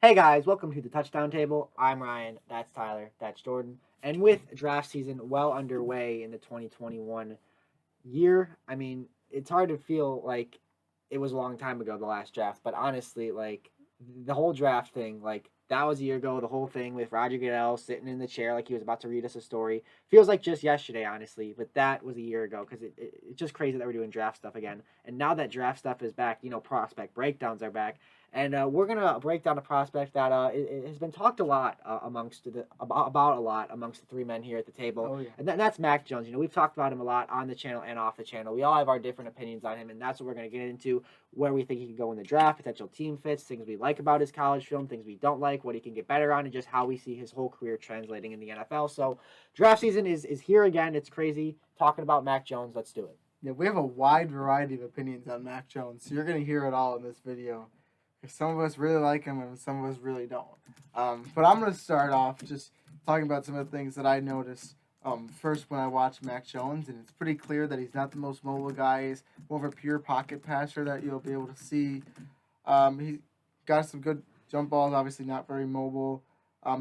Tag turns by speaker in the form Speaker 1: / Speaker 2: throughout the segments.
Speaker 1: Hey guys, welcome to the Touchdown Table. I'm Ryan, that's Tyler, that's Jordan. And with draft season well underway in the 2021 year, it's hard to feel like it was a long time ago, the last draft, but honestly, the whole draft thing, that was a year ago. The whole thing with Roger Goodell sitting in the chair like he was about to read us a story feels like just yesterday, honestly, but that was a year ago because it's just crazy that we're doing draft stuff again. And now that draft stuff is back, prospect breakdowns are back. And we're gonna break down a prospect that it has been talked a lot about a lot amongst the three men here at the table,
Speaker 2: Oh yeah.
Speaker 1: and that's Mac Jones. We've talked about him a lot on the channel and off the channel. We all have our different opinions on him, and that's what we're gonna get into. Where we think he can go in the draft, potential team fits, things we like about his college film, things we don't like, what he can get better on, and just how we see his whole career translating in the NFL. So, draft season is here again. It's crazy talking about Mac Jones. Let's do it.
Speaker 2: Yeah, we have a wide variety of opinions on Mac Jones, so you're gonna hear it all in this video. Some of us really like him, and some of us really don't. But I'm gonna start off just talking about some of the things that I noticed first when I watched Mac Jones, and it's pretty clear that he's not the most mobile guy. He's more of a pure pocket passer that you'll be able to see. He got some good jump balls, obviously not very mobile.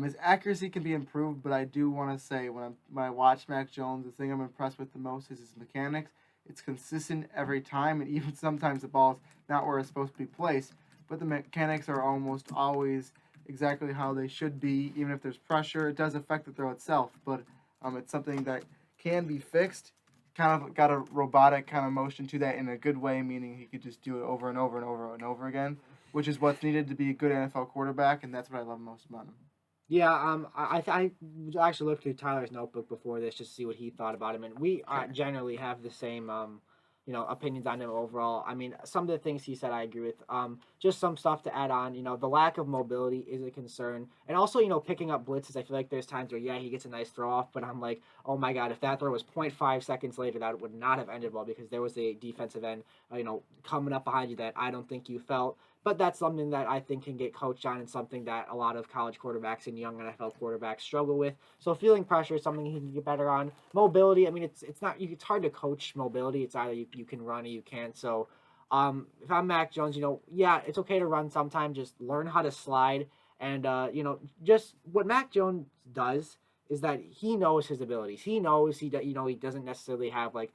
Speaker 2: His accuracy can be improved, but I do want to say when I watch Mac Jones, the thing I'm impressed with the most is his mechanics. It's consistent every time, and even sometimes the ball's not where it's supposed to be placed, but the mechanics are almost always exactly how they should be. Even if there's pressure, it does affect the throw itself, but it's something that can be fixed. Kind of got a robotic kind of motion to that in a good way, meaning he could just do it over and over and over and over again, which is what's needed to be a good NFL quarterback, and that's what I love most about him.
Speaker 1: Yeah, I actually looked through Tyler's notebook before this just to see what he thought about him, and we generally have the same, opinions on him overall. I mean, some of the things he said I agree with. Just some stuff to add on. The lack of mobility is a concern, and also picking up blitzes. I feel like there's times where he gets a nice throw off, but I'm like, oh my god, if that throw was 0.5 seconds later, that would not have ended well because there was a defensive end, coming up behind you that I don't think you felt. But that's something that I think can get coached on and something that a lot of college quarterbacks and young NFL quarterbacks struggle with. So feeling pressure is something he can get better on. Mobility, I mean, it's not it's hard to coach mobility. It's either you can run or you can't. So if I'm Mac Jones, it's okay to run sometimes. Just learn how to slide. And, just what Mac Jones does is that he knows his abilities. He knows he doesn't necessarily have like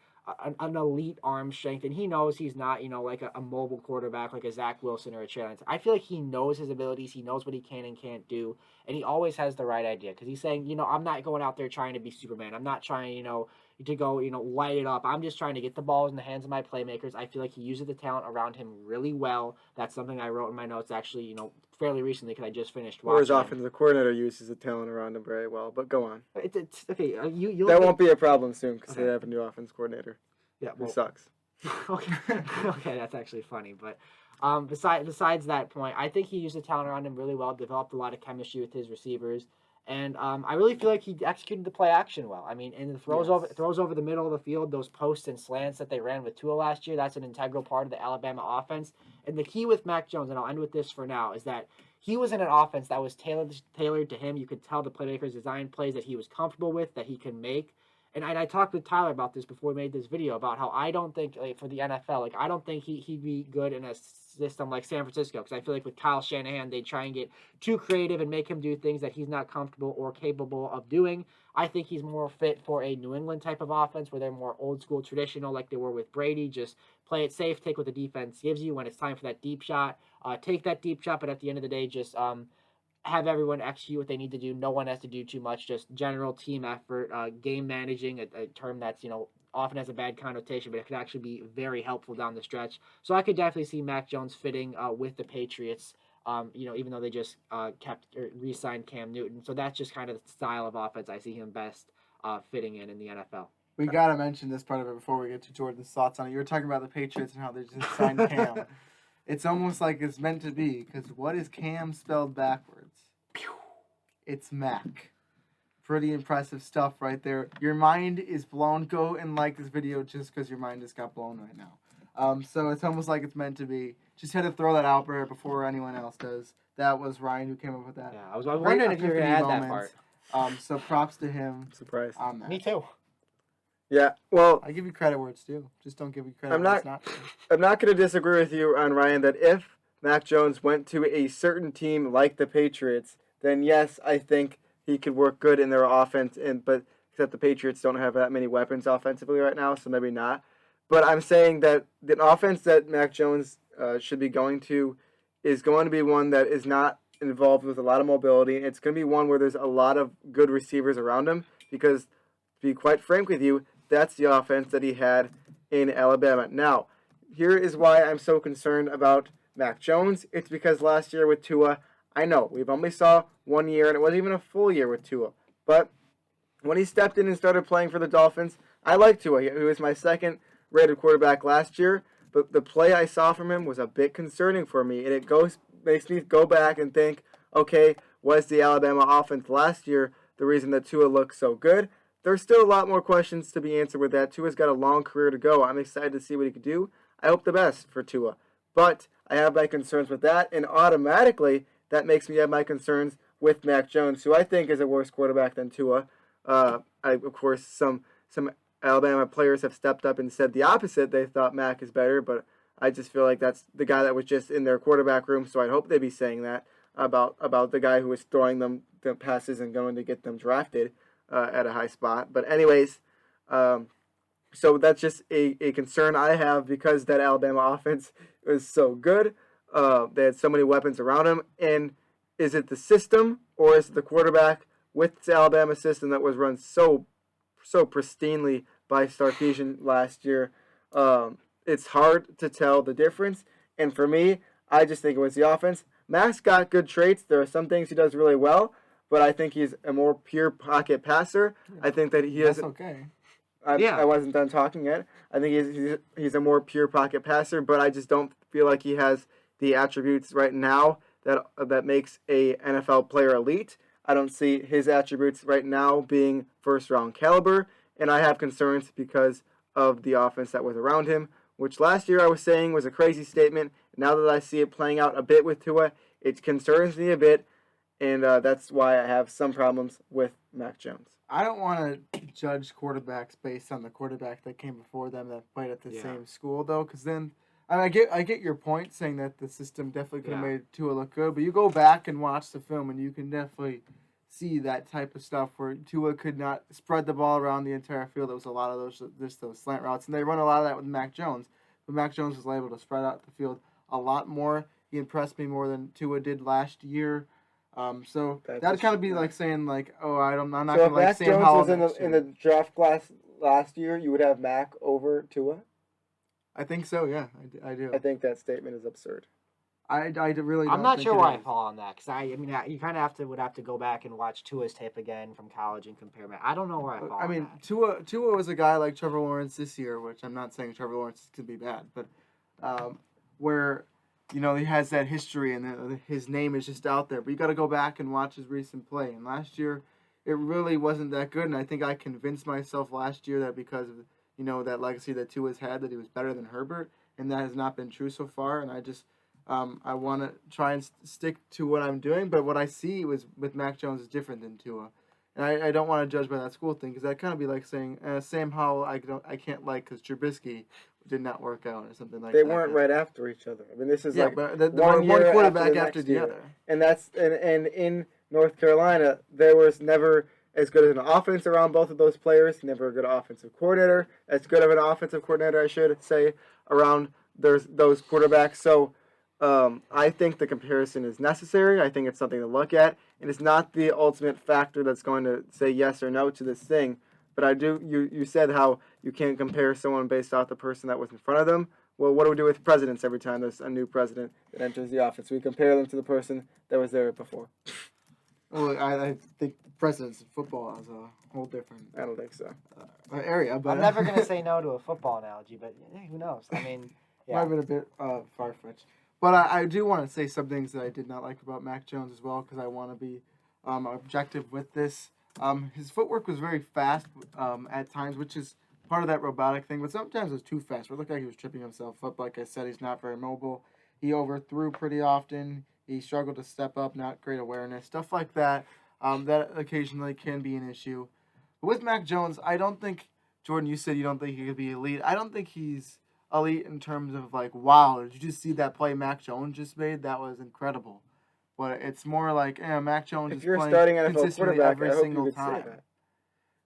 Speaker 1: an elite arm strength, and he knows he's not, like a mobile quarterback like a Zach Wilson or a Trey Lance. I feel like he knows his abilities, he knows what he can and can't do, and he always has the right idea because he's saying, I'm not going out there trying to be Superman. I'm not trying, to go, light it up. I'm just trying to get the balls in the hands of my playmakers. I feel like he uses the talent around him really well. That's something I wrote in my notes actually, fairly recently because I just finished watching.
Speaker 3: Or his offensive coordinator uses the talent around him very well. But go on.
Speaker 1: It's okay. You
Speaker 3: that won't be a problem soon because they have a new offensive coordinator.
Speaker 1: Yeah,
Speaker 3: who sucks.
Speaker 1: Okay, okay, that's actually funny. But besides that point, I think he used the talent around him really well, developed a lot of chemistry with his receivers, and I really feel like he executed the play action well. I mean, and the throws over the middle of the field, those posts and slants that they ran with Tua last year, that's an integral part of the Alabama offense. And the key with Mac Jones, and I'll end with this for now, is that he was in an offense that was tailored to him. You could tell the playmakers designed plays that he was comfortable with, that he can make. And I talked with Tyler about this before we made this video about how I don't think for the NFL, I don't think he'd be good in a system like San Francisco because I feel like with Kyle Shanahan they try and get too creative and make him do things that he's not comfortable or capable of doing. I think he's more fit for a New England type of offense where they're more old school traditional like they were with Brady. Just play it safe, take what the defense gives you when it's time for that deep shot. Take that deep shot, but at the end of the day, just have everyone execute what they need to do. No one has to do too much. Just general team effort, game managing, a term that's often has a bad connotation, but it could actually be very helpful down the stretch. So I could definitely see Mac Jones fitting with the Patriots. Even though they just kept or re-signed Cam Newton, so that's just kind of the style of offense I see him best fitting in the NFL.
Speaker 2: We gotta mention this part of it before we get to Jordan's thoughts on it. You were talking about the Patriots and how they just signed Cam. It's almost like it's meant to be because what is Cam spelled backwards? It's Mac. Pretty impressive stuff right there. Your mind is blown. Go and like this video just because your mind just got blown right now. So it's almost like it's meant to be. Just had to throw that out there before anyone else does. That was Ryan who came up with that.
Speaker 1: Yeah, I was wondering if you were going to add that part.
Speaker 2: So props to him.
Speaker 3: Surprise.
Speaker 2: On that.
Speaker 1: Me too.
Speaker 3: Yeah, well,
Speaker 2: I give you credit where it's due. Just don't give you credit
Speaker 3: I'm
Speaker 2: where
Speaker 3: not,
Speaker 2: it's not.
Speaker 3: I'm not going to disagree with you on Ryan that if Mac Jones went to a certain team like the Patriots, then yes, I think he could work good in their offense. But except the Patriots don't have that many weapons offensively right now, so maybe not. But I'm saying that the offense that Mac Jones should be going to is going to be one that is not involved with a lot of mobility. It's going to be one where there's a lot of good receivers around him because, to be quite frank with you, that's the offense that he had in Alabama. Now, here is why I'm so concerned about Mac Jones. It's because last year with Tua, I know we've only saw 1 year and it wasn't even a full year with Tua, but when he stepped in and started playing for the Dolphins, I liked Tua. He was my second rated quarterback last year, but the play I saw from him was a bit concerning for me, and it makes me go back and think, okay, was the Alabama offense last year the reason that Tua looked so good? There's still a lot more questions to be answered with that. Tua's got a long career to go. I'm excited to see what he can do. I hope the best for Tua. But I have my concerns with that, and automatically that makes me have my concerns with Mac Jones, who I think is a worse quarterback than Tua. Of course, some Alabama players have stepped up and said the opposite. They thought Mac is better, but I just feel like that's the guy that was just in their quarterback room. So I hope they be saying that about the guy who was throwing them the passes and going to get them drafted at a high spot. But anyways, so that's just a concern I have because that Alabama offense was so good. They had so many weapons around him. And is it the system or is it the quarterback with the Alabama system that was run so pristinely by Sarkisian last year? It's hard to tell the difference. And for me, I just think it was the offense. Mac's got good traits. There are some things he does really well, but I think he's a more pure pocket passer. I think that he
Speaker 2: That's
Speaker 3: has.
Speaker 2: okay.
Speaker 3: I wasn't done talking yet. I think he's a more pure pocket passer, but I just don't feel like he has the attributes right now that makes a NFL player elite. I don't see his attributes right now being first round caliber, and I have concerns because of the offense that was around him, which last year I was saying was a crazy statement. Now that I see it playing out a bit with Tua, it concerns me a bit, and that's why I have some problems with Mac Jones.
Speaker 2: I don't want to judge quarterbacks based on the quarterback that came before them that played at the same school, though, because then I get your point saying that the system definitely could have made Tua look good, but you go back and watch the film and you can definitely see that type of stuff where Tua could not spread the ball around the entire field. There was a lot of those slant routes, and they run a lot of that with Mac Jones. But Mac Jones was able to spread out the field a lot more. He impressed me more than Tua did last year. So that'd kind of be like saying like, oh, I'm not
Speaker 3: So
Speaker 2: gonna
Speaker 3: if
Speaker 2: like
Speaker 3: Mac
Speaker 2: Sam
Speaker 3: Jones
Speaker 2: Howell
Speaker 3: was
Speaker 2: next
Speaker 3: in
Speaker 2: year.
Speaker 3: the draft class last year, you would have Mac over Tua?
Speaker 2: I think so. Yeah, I do.
Speaker 3: I think that statement is absurd.
Speaker 2: I really don't.
Speaker 1: I'm not
Speaker 2: think
Speaker 1: sure
Speaker 2: it
Speaker 1: where I
Speaker 2: is.
Speaker 1: fall on that because you kind of would have to go back and watch Tua's tape again from college and compare it. I don't know where I fall.
Speaker 2: I mean,
Speaker 1: on that.
Speaker 2: Tua was a guy like Trevor Lawrence this year, which I'm not saying Trevor Lawrence could be bad, but where he has that history and his name is just out there. But you got to go back and watch his recent play. And last year, it really wasn't that good. And I think I convinced myself last year that because of that legacy that Tua's had, that he was better than Herbert, and that has not been true so far. And I just I want to try and stick to what I'm doing, but what I see with Mac Jones is different than Tua. And I don't want to judge by that school thing because that kind of be like saying Sam Howell I can't like because Trubisky did not work out or something like
Speaker 3: They
Speaker 2: that.
Speaker 3: weren't right after each other. I mean, this is
Speaker 2: Yeah,
Speaker 3: like
Speaker 2: but the
Speaker 3: one
Speaker 2: one
Speaker 3: year
Speaker 2: quarterback
Speaker 3: after
Speaker 2: after the
Speaker 3: next
Speaker 2: other.
Speaker 3: year. And that's and in North Carolina, there was never as good as an offense around both of those players. Never a good offensive coordinator. As good of an offensive coordinator, I should say, around those quarterbacks. So I think the comparison is necessary. I think it's something to look at, and it's not the ultimate factor that's going to say yes or no to this thing. But I do. You said how you can't compare someone based off the person that was in front of them. Well, what do we do with presidents every time there's a new president that enters the office? We compare them to the person that was there before.
Speaker 2: Well, I think presidents in football is a whole different
Speaker 3: I don't think so.
Speaker 2: area. But
Speaker 1: I'm never gonna say no to a football analogy, but who knows? I mean,
Speaker 2: might
Speaker 1: yeah.
Speaker 2: have been a bit far fetched. But I do want to say some things that I did not like about Mac Jones as well because I want to be objective with this. His footwork was very fast at times, which is part of that robotic thing, but sometimes it was too fast. It looked like he was tripping himself up. Like I said, he's not very mobile. He overthrew pretty often. He struggled to step up, not great awareness, stuff like that. That occasionally can be an issue. But with Mac Jones, I don't think, Jordan, you said you don't think he could be elite. I don't think he's elite in terms of like, wow, did you just see that play Mac Jones just made? That was incredible. But it's more like, Mac Jones
Speaker 3: If
Speaker 2: is
Speaker 3: you're a
Speaker 2: playing
Speaker 3: starting NFL
Speaker 2: consistently
Speaker 3: quarterback,
Speaker 2: every
Speaker 3: I hope you
Speaker 2: single
Speaker 3: could say
Speaker 2: time.
Speaker 3: that.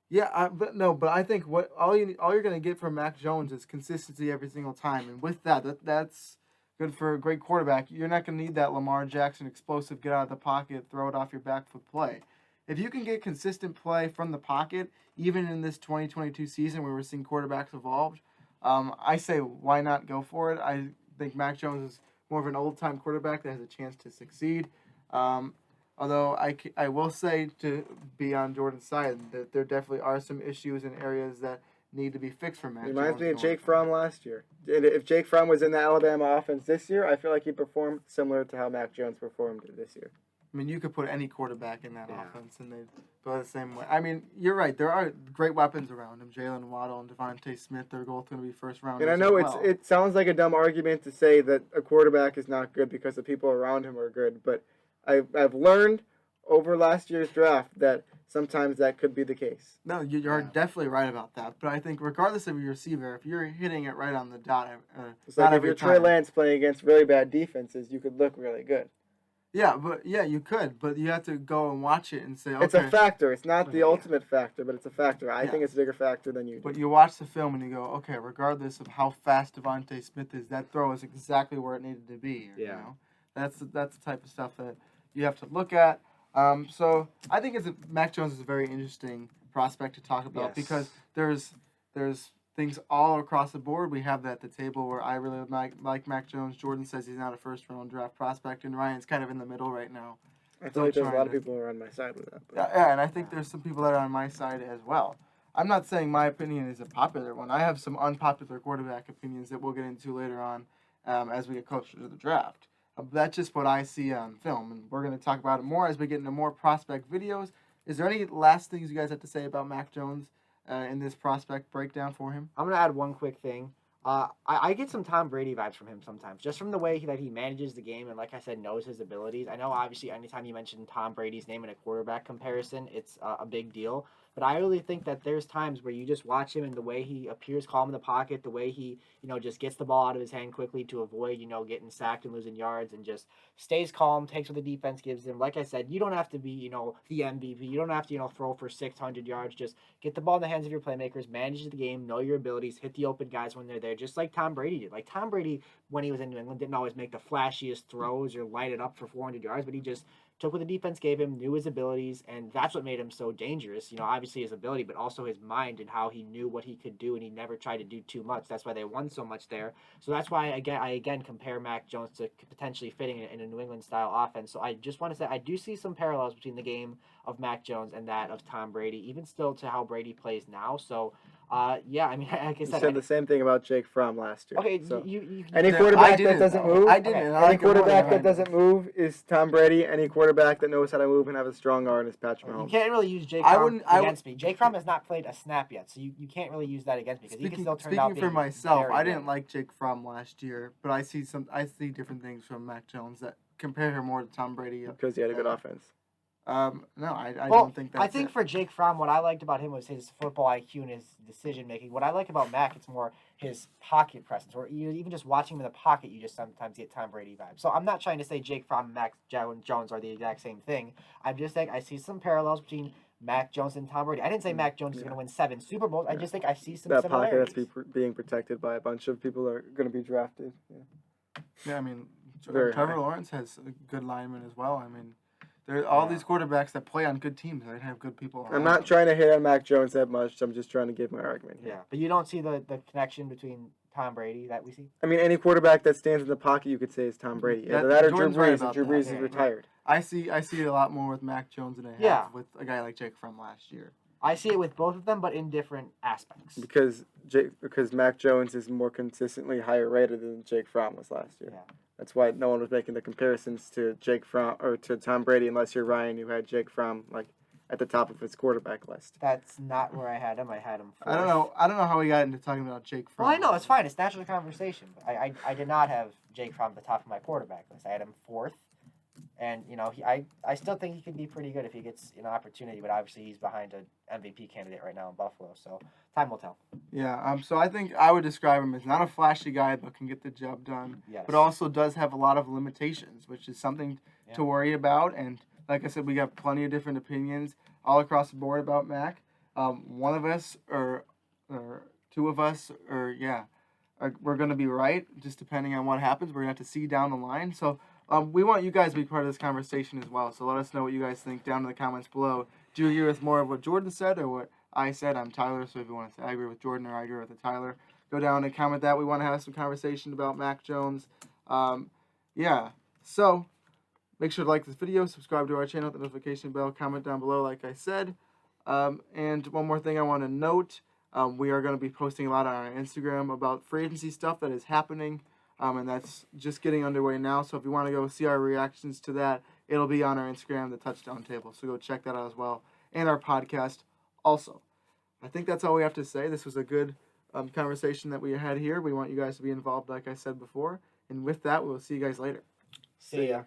Speaker 2: Yeah, but I think all you're gonna get from Mac Jones is consistency every single time, and with that's good for a great quarterback. You're not gonna need that Lamar Jackson explosive get out of the pocket, throw it off your back foot play. If you can get consistent play from the pocket, even in this 2022 season where we're seeing quarterbacks evolved, I say why not go for it? I think Mac Jones is more of an old time quarterback that has a chance to succeed. Um, Although I will say, to be on Jordan's side, that there definitely are some issues and areas that need to be fixed for Mac
Speaker 3: Reminds
Speaker 2: Jones
Speaker 3: me
Speaker 2: in
Speaker 3: of
Speaker 2: order
Speaker 3: Jake
Speaker 2: for-
Speaker 3: Fromm last year. If Jake Fromm was in the Alabama offense this year, I feel like he performed similar to how Mac Jones performed this year.
Speaker 2: I mean, you could put any quarterback in that
Speaker 1: Yeah.
Speaker 2: offense and they'd play the same way. I mean, you're right. There are great weapons around him. Jalen Waddle and Devontae Smith, they're both going to be first rounders.
Speaker 3: And I know
Speaker 2: as well.
Speaker 3: it sounds like a dumb argument to say that a quarterback is not good because the people around him are good, but I've learned over last year's draft that sometimes that could be the case.
Speaker 2: No, you're
Speaker 1: Yeah.
Speaker 2: definitely right about that. But I think regardless of your receiver, if you're hitting it right on the dot,
Speaker 3: It's
Speaker 2: not
Speaker 3: like if
Speaker 2: every
Speaker 3: you're Trey
Speaker 2: time.
Speaker 3: Lance playing against really bad defenses, you could look really good.
Speaker 2: Yeah, you could, but you have to go and watch it and say, okay.
Speaker 3: It's a factor. It's not the
Speaker 2: Yeah.
Speaker 3: ultimate factor, but it's a factor. I
Speaker 2: Yeah.
Speaker 3: think it's a bigger factor than you do.
Speaker 2: But you watch the film and you go, okay, regardless of how fast Devontae Smith is, that throw is exactly where it needed to be. You
Speaker 1: Yeah.
Speaker 2: know? That's the type of stuff that you have to look at. So I think Mac Jones is a very interesting prospect to talk about
Speaker 1: Yes.
Speaker 2: because there's things all across the board. We have that at the table where I really like Mac Jones. Jordan says he's not a first round draft prospect, and Ryan's kind of in the middle right now.
Speaker 3: I feel like there's a
Speaker 2: trying
Speaker 3: lot of
Speaker 2: to-
Speaker 3: people who are on my side with that. But
Speaker 2: Yeah, and I think there's some people that are on my side as well. I'm not saying my opinion is a popular one. I have some unpopular quarterback opinions that we'll get into later on as we get closer to the draft. That's just what I see on film, and we're going to talk about it more as we get into more prospect videos. Is there any last things you guys have to say about Mac Jones in this prospect breakdown for him?
Speaker 1: I'm gonna add one quick thing. I get some Tom Brady vibes from him sometimes, just from the way that he manages the game and, like I said, knows his abilities. I know, obviously, anytime you mention Tom Brady's name in a quarterback comparison, it's a big deal. But I really think that there's times where you just watch him and the way he appears calm in the pocket, the way he, just gets the ball out of his hand quickly to avoid, getting sacked and losing yards, and just stays calm, takes what the defense gives him. Like I said, you don't have to be, the MVP. You don't have to, throw for 600 yards. Just get the ball in the hands of your playmakers, manage the game, know your abilities, hit the open guys when they're there, just like Tom Brady did. Like Tom Brady, when he was in New England, didn't always make the flashiest throws or light it up for 400 yards, but he just took what the defense gave him, knew his abilities, and that's what made him so dangerous. Obviously his ability, but also his mind and how he knew what he could do, and he never tried to do too much. That's why they won so much there. So that's why I again compare Mac Jones to potentially fitting in a New England style offense. So I just want to say I do see some parallels between the game of Mac Jones and that of Tom Brady, even still to how Brady plays now. So yeah, I mean, like I
Speaker 3: you
Speaker 1: said,
Speaker 3: said the same thing about Jake Fromm last year.
Speaker 1: okay,
Speaker 3: so.
Speaker 1: you
Speaker 3: Any
Speaker 2: Yeah, I
Speaker 3: quarterback
Speaker 2: didn't,
Speaker 3: that doesn't
Speaker 2: though.
Speaker 3: move,
Speaker 2: I didn't.
Speaker 1: Okay.
Speaker 2: and I
Speaker 3: any
Speaker 2: like it more
Speaker 3: quarterback
Speaker 2: than
Speaker 3: that doesn't move is Tom Brady. Any quarterback that knows how to move and have a strong arm is Patrick
Speaker 1: You
Speaker 3: Mahomes.
Speaker 1: can't really use Jake
Speaker 2: I
Speaker 1: Fromm
Speaker 2: wouldn't- I would-
Speaker 1: against me. Jake Fromm has not played a snap yet, so you can't really use that against me because he can still turn out
Speaker 2: Speaking
Speaker 1: being
Speaker 2: for myself,
Speaker 1: very
Speaker 2: I didn't
Speaker 1: good.
Speaker 2: like Jake Fromm last year, but I see different things from Mac Jones that compare him more to Tom Brady.
Speaker 3: Because he had a good offense.
Speaker 2: No, I
Speaker 1: Well,
Speaker 2: don't think that's
Speaker 1: I think
Speaker 2: it.
Speaker 1: for Jake Fromm, what I liked about him was his football IQ and his decision making. What I like about Mac, it's more his pocket presence, or even just watching him in the pocket, you just sometimes get Tom Brady vibes. So I'm not trying to say Jake Fromm and Mac Jones are the exact same thing. I'm just saying I see some parallels between Mac Jones and Tom Brady. I didn't say Mac Jones is going to win 7 Super Bowls. I just think I see some
Speaker 3: That pocket that's
Speaker 1: similarities.
Speaker 3: being protected by a bunch of people that are going to be drafted. Yeah.
Speaker 2: Yeah, I mean,
Speaker 3: Very
Speaker 2: Trevor
Speaker 3: high.
Speaker 2: Lawrence has a good lineman as well. I mean, there all
Speaker 1: Yeah.
Speaker 2: these quarterbacks that play on good teams. They have good people.
Speaker 3: I'm
Speaker 2: around
Speaker 3: not
Speaker 2: them.
Speaker 3: trying to hit on Mac Jones that much. I'm just trying to give my argument here.
Speaker 1: Yeah, but you don't see the connection between Tom Brady that we see.
Speaker 3: I mean, any quarterback that stands in the pocket, you could say is Tom Brady. Either
Speaker 2: That-
Speaker 3: that or
Speaker 2: Jordan's
Speaker 3: Drew
Speaker 2: right
Speaker 3: Brees,
Speaker 2: about
Speaker 3: and Drew
Speaker 2: that.
Speaker 3: Brees is
Speaker 1: Yeah.
Speaker 3: retired.
Speaker 2: I see it a lot more with Mac Jones than I have
Speaker 1: Yeah.
Speaker 2: with a guy like Jake from last year.
Speaker 1: I see it with both of them, but in different aspects.
Speaker 3: Because Mac Jones is more consistently higher rated than Jake Fromm was last year.
Speaker 1: Yeah.
Speaker 3: That's why no one was making the comparisons to Jake Fromm or to Tom Brady, unless you're Ryan, who had Jake Fromm like at the top of his quarterback list.
Speaker 1: That's not where I had him. I had him fourth.
Speaker 2: I don't know how we got into talking about Jake Fromm.
Speaker 1: Well, I know it's fine. It's natural conversation. But I did not have Jake Fromm at the top of my quarterback list. I had him fourth, And I still think he could be pretty good if he gets an opportunity. But obviously, he's behind an MVP candidate right now in Buffalo. So time will tell.
Speaker 2: Yeah. So I think I would describe him as not a flashy guy, but can get the job done.
Speaker 1: Yes.
Speaker 2: But also does have a lot of limitations, which is something to worry about. And like I said, we got plenty of different opinions all across the board about Mac. One of us or two of us we're going to be right, just depending on what happens. We're going to have to see down the line. So we want you guys to be part of this conversation as well. So let us know what you guys think down in the comments below. Do you agree with more of what Jordan said or what I said? I'm Tyler, so if you want to say I agree with Jordan or I agree with Tyler, go down and comment that. We want to have some conversation about Mac Jones. So make sure to like this video, subscribe to our channel, hit the notification bell, comment down below like I said. And one more thing I want to note. We are going to be posting a lot on our Instagram about free agency stuff that is happening, and that's just getting underway now. So if you want to go see our reactions to that, it'll be on our Instagram, the Touchdown Table. So go check that out as well, and our podcast also. I think that's all we have to say. This was a good conversation that we had here. We want you guys to be involved, like I said before. And with that, we'll see you guys later.
Speaker 1: See ya.